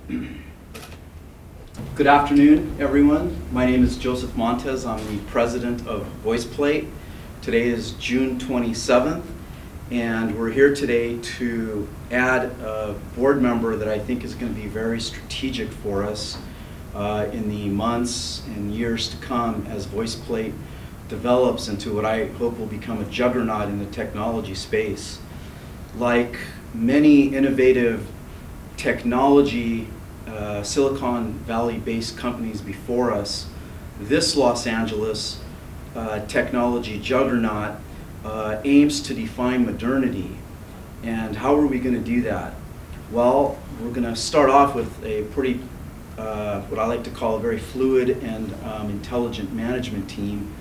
Good afternoon, everyone. My name is Joseph Montez. I'm the president of VoicePlate. Today is June 27th, and we're here today to add a board member that I think is going to be very strategic for us in the months and years to come as VoicePlate develops into what I hope will become a juggernaut in the technology space. Like many innovative technology Silicon Valley-based companies before us, this Los Angeles technology juggernaut aims to define modernity. And how are we going to do that? Well, we're going to start off with a pretty, what I like to call a very fluid and intelligent management team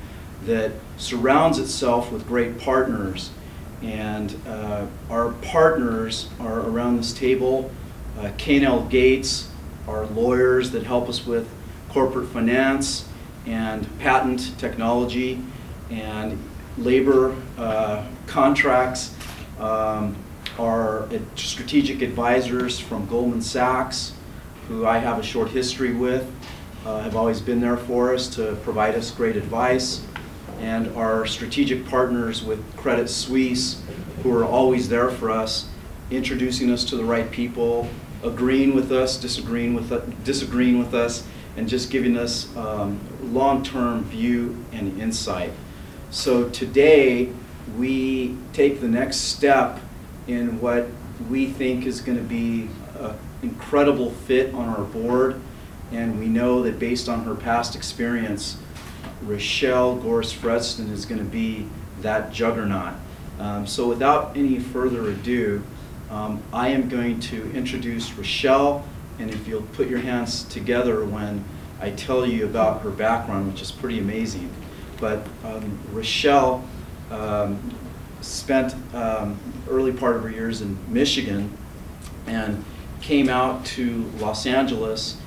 that surrounds itself with great partners. And our partners are around this table. K&L Gates, our lawyers that help us with corporate finance and patent technology and labor contracts. Our strategic advisors from Goldman Sachs, who I have a short history with, have always been there for us to provide us great advice. And our strategic partners with Credit Suisse, who are always there for us, introducing us to the right people, agreeing with us, disagreeing with us, and just giving us long-term view and insight. So today, we take the next step in what we think is going to be an incredible fit on our board, and we know that based on her past experience, Rochelle Gores Fredston is going to be that juggernaut. So without any further ado, I am going to introduce Rochelle, and if you'll put your hands together when I tell you about her background, which is pretty amazing. But Rochelle spent early part of her years in Michigan and came out to Los Angeles,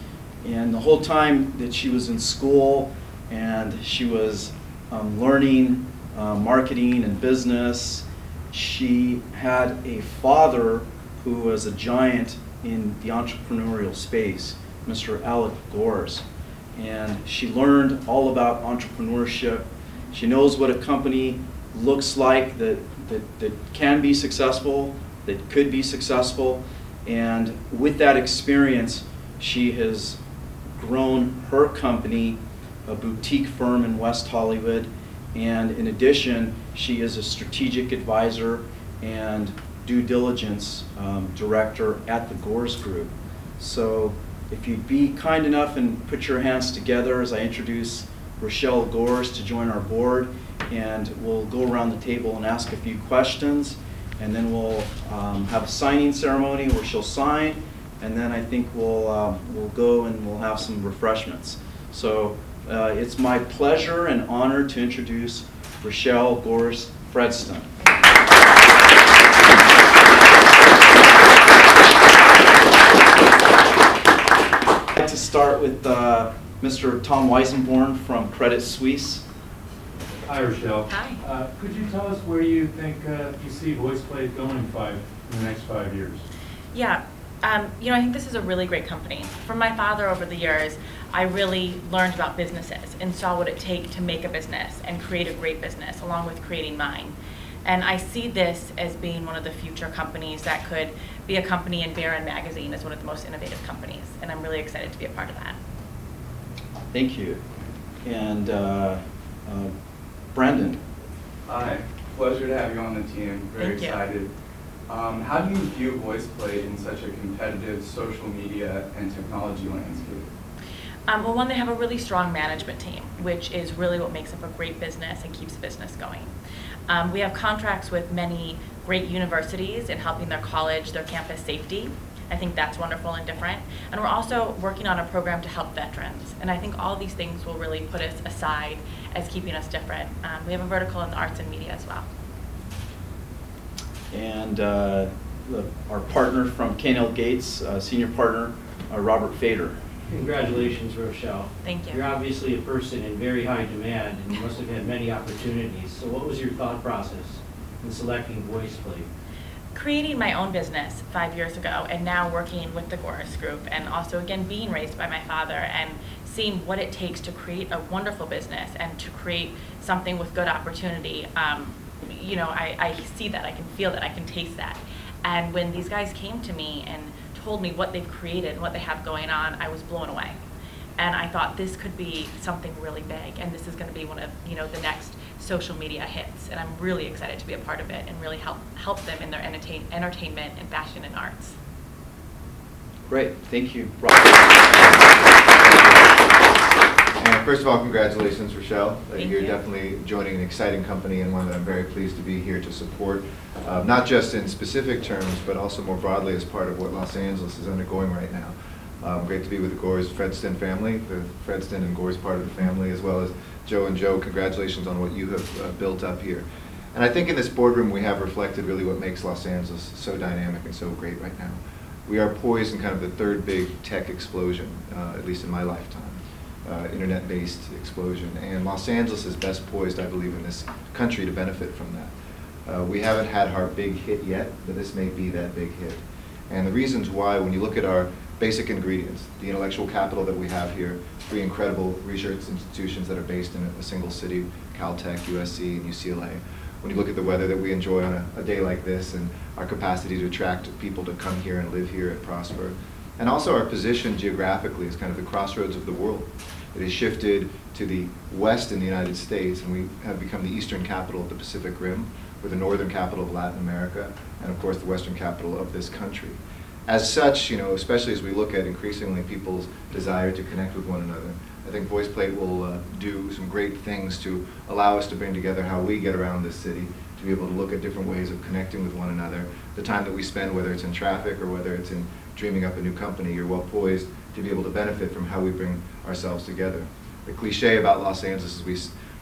and the whole time that she was in school and she was learning marketing and business, she had a father who was a giant in the entrepreneurial space, Mr. Alec Gores. And she learned all about entrepreneurship. She knows what a company looks like that can be successful, that could be successful. And with that experience, she has grown her company, a boutique firm in West Hollywood. And in addition, she is a strategic advisor and due diligence director at the Gores Group. So if you'd be kind enough and put your hands together as I introduce Rochelle Gores to join our board, and we'll go around the table and ask a few questions, and then we'll have a signing ceremony where she'll sign, and then I think we'll go and we'll have some refreshments. So it's my pleasure and honor to introduce Rochelle Gores Fredston. I'd like to start with Mr. Tom Weisenborn from Credit Suisse. Hi, Rochelle. Hi. Could you tell us where you think you see VoicePlate going in the next 5 years? Yeah. I think this is a really great company. From my father over the years, I really learned about businesses and saw what it takes to make a business and create a great business along with creating mine. And I see this as being one of the future companies that could be a company in Barron Magazine as one of the most innovative companies. And I'm really excited to be a part of that. Thank you. And Brandon. Hi, pleasure to have you on the team. Very Thank you. excited. How do you view VoicePlate in such a competitive social media and technology landscape? Well, one, they have a really strong management team, which is really what makes up a great business and keeps a business going. We have contracts with many great universities in helping their campus safety. I think that's wonderful and different. And we're also working on a program to help veterans. And I think all these things will really put us aside as keeping us different. We have a vertical in the arts and media as well. And our partner from K&L Gates, senior partner, Robert Fader. Congratulations, Rochelle. Thank you. You're obviously a person in very high demand, and you must have had many opportunities. So what was your thought process in selecting VoicePlate? creating my own business 5 years ago and now working with the Gores group, and also again being raised by my father and seeing what it takes to create a wonderful business and to create something with good opportunity, you know, I see that, I can feel that, I can taste that. And when these guys came to me and told me what they've created and what they have going on, I was blown away. And I thought this could be something really big, and this is going to be one of, you know, the next social media hits. And I'm really excited to be a part of it and really help them in their entertainment and fashion and arts. Great, thank you, Rob. And first of all, congratulations, Rochelle. Thank You're you. definitely joining an exciting company and one that I'm very pleased to be here to support, not just in specific terms, but also more broadly as part of what Los Angeles is undergoing right now. Great to be with the Gores Fredston family, the Fredston and Gores part of the family, as well as Joe and Joe. Congratulations on what you have built up here. And I think in this boardroom we have reflected really what makes Los Angeles so dynamic and so great right now. We are poised in kind of the third big tech explosion, at least in my lifetime, internet-based explosion. And Los Angeles is best poised, I believe, in this country to benefit from that. We haven't had our big hit yet, but this may be that big hit. And the reasons why, when you look at our basic ingredients, the intellectual capital that we have here, 3 incredible research institutions that are based in a single city, Caltech, USC, and UCLA. When you look at the weather that we enjoy on a day like this, and our capacity to attract people to come here and live here and prosper, and also our position geographically as kind of the crossroads of the world. It has shifted to the west in the United States, and we have become the eastern capital of the Pacific Rim. We're the northern capital of Latin America, and of course the western capital of this country. As such, you know, especially as we look at increasingly people's desire to connect with one another, I think VoicePlate will do some great things to allow us to bring together how we get around this city, to be able to look at different ways of connecting with one another. The time that we spend, whether it's in traffic or whether it's in dreaming up a new company, you're well poised to be able to benefit from how we bring ourselves together. The cliche about Los Angeles is we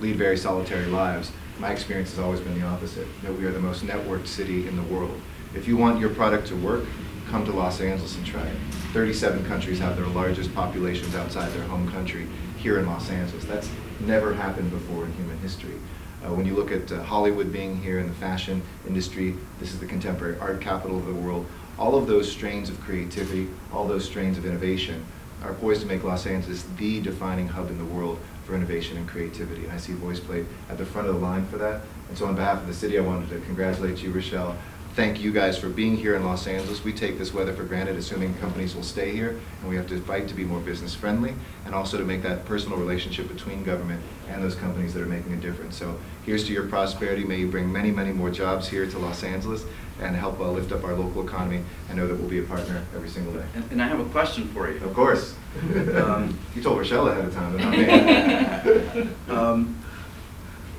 lead very solitary lives. My experience has always been the opposite, that we are the most networked city in the world. If you want your product to work, come to Los Angeles and try it. 37 countries have their largest populations outside their home country here in Los Angeles. That's never happened before in human history. When you look at Hollywood being here in the fashion industry, this is the contemporary art capital of the world. All of those strains of creativity, all those strains of innovation are poised to make Los Angeles the defining hub in the world for innovation and creativity. And I see VoicePlate at the front of the line for that. And so on behalf of the city, I wanted to congratulate you, Rochelle. Thank you guys for being here in Los Angeles. We take this weather for granted, assuming companies will stay here, and we have to fight to be more business friendly and also to make that personal relationship between government and those companies that are making a difference. So here's to your prosperity. May you bring many, many more jobs here to Los Angeles and help lift up our local economy, and know that we'll be a partner every single day. And I have a question for you. Of course. You told Rochelle ahead of time, but not me.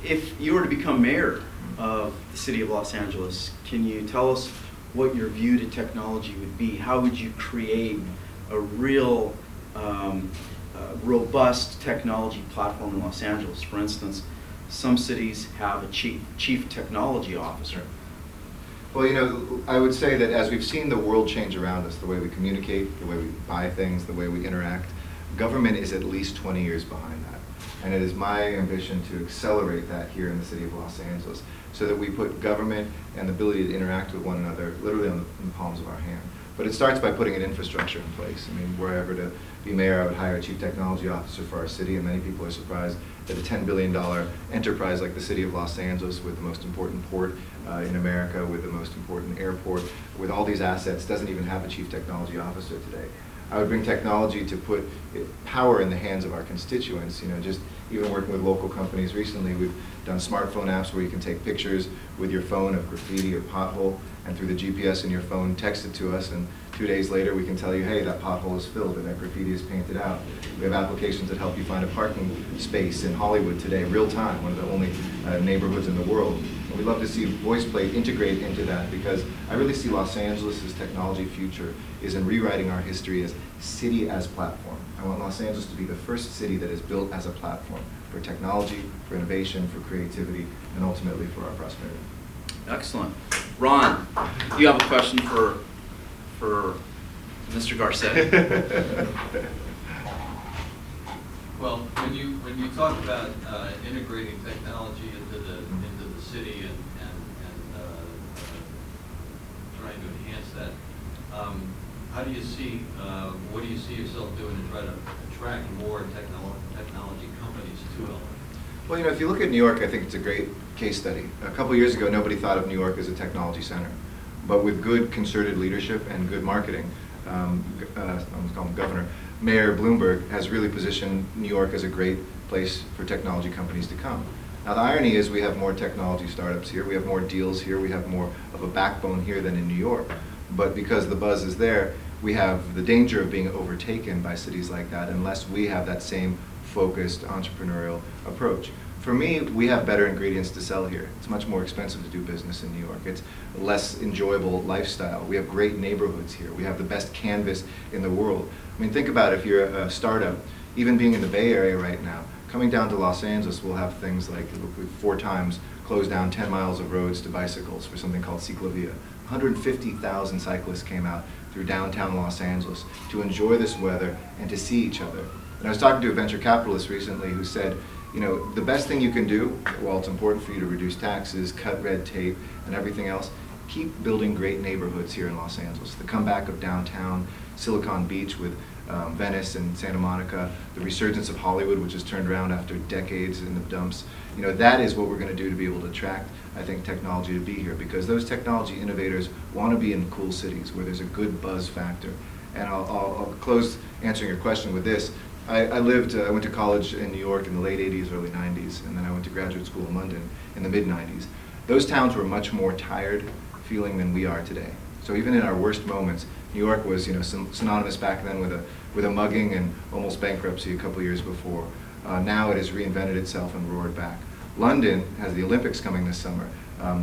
If you were to become mayor of the city of Los Angeles, can you tell us what your view to technology would be? How would you create a real robust technology platform in Los Angeles? For instance, some cities have a chief technology officer. Well, you know, I would say that as we've seen the world change around us, the way we communicate, the way we buy things, the way we interact, government is at least 20 years behind that. And it is my ambition to accelerate that here in the city of Los Angeles, so that we put government and the ability to interact with one another literally in the palms of our hand. But it starts by putting an infrastructure in place. I mean, were I ever to be mayor, I would hire a chief technology officer for our city, and many people are surprised that a $10 billion enterprise like the city of Los Angeles, with the most important port in America, with the most important airport, with all these assets, doesn't even have a chief technology officer today. I would bring technology to put power in the hands of our constituents. You know, just even working with local companies recently, we've done smartphone apps where you can take pictures with your phone of graffiti or pothole, and through the GPS in your phone, text it to us, and 2 days later we can tell you, hey, that pothole is filled and that graffiti is painted out. We have applications that help you find a parking space in Hollywood today, real time, one of the only neighborhoods in the world. And we'd love to see VoicePlate integrate into that, because I really see Los Angeles' technology future is in rewriting our history as city as platform. I want Los Angeles to be the first city that is built as a platform for technology, for innovation, for creativity, and ultimately for our prosperity. Excellent. Ron, do you have a question for Mr. Garcetti? Well, when you talk about integrating technology into the city and trying to enhance that. How do you see, what do you see yourself doing to try to attract more technology companies to LA? Well, you know, if you look at New York, I think it's a great case study. A couple years ago, nobody thought of New York as a technology center. But with good concerted leadership and good marketing, I'm going to call him Governor, Mayor Bloomberg has really positioned New York as a great place for technology companies to come. Now, the irony is we have more technology startups here, we have more deals here, we have more of a backbone here than in New York. But because the buzz is there, we have the danger of being overtaken by cities like that unless we have that same focused entrepreneurial approach. For me, we have better ingredients to sell here. It's much more expensive to do business in New York. It's a less enjoyable lifestyle. We have great neighborhoods here. We have the best canvas in the world. I mean, think about if you're a startup, even being in the Bay Area right now, coming down to Los Angeles, we'll have things like, we've 4 times closed down 10 miles of roads to bicycles for something called Ciclovia. 150,000 cyclists came out through downtown Los Angeles to enjoy this weather and to see each other. And I was talking to a venture capitalist recently who said, you know, the best thing you can do, while it's important for you to reduce taxes, cut red tape, and everything else, keep building great neighborhoods here in Los Angeles. The comeback of downtown, Silicon Beach with Venice and Santa Monica, the resurgence of Hollywood, which has turned around after decades in the dumps. You know, that is what we're going to do to be able to attract, I think, technology to be here, because those technology innovators want to be in cool cities where there's a good buzz factor. And I'll close answering your question with this. I went to college in New York in the late 80s, early 90s, and then I went to graduate school in London in the mid 90s. Those towns were much more tired feeling than we are today. So even in our worst moments, New York was, you know, synonymous back then with a mugging and almost bankruptcy a couple years before. Now it has reinvented itself and roared back. London has the Olympics coming this summer.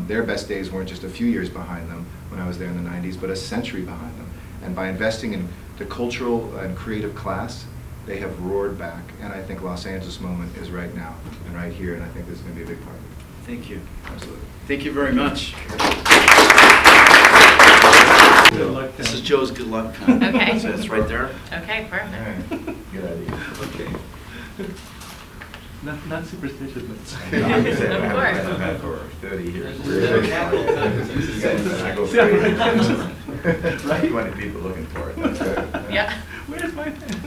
Their best days weren't just a few years behind them when I was there in the 90s, but a century behind them. And by investing in the cultural and creative class, they have roared back. And I think Los Angeles moment is right now and right here, and I think this is going to be a big part of it. Thank you. Absolutely. Thank you very much. Good luck, This Ken. is Joe's good luck pen. Okay. So it's right there. Okay, perfect. Good idea. Okay. Not superstitious, but. Of course. For 30 years. There's a capital Right? 20 people looking for it. That's good. Yeah. Where's my pen?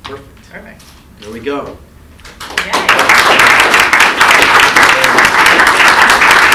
Perfect. Perfect. There we go.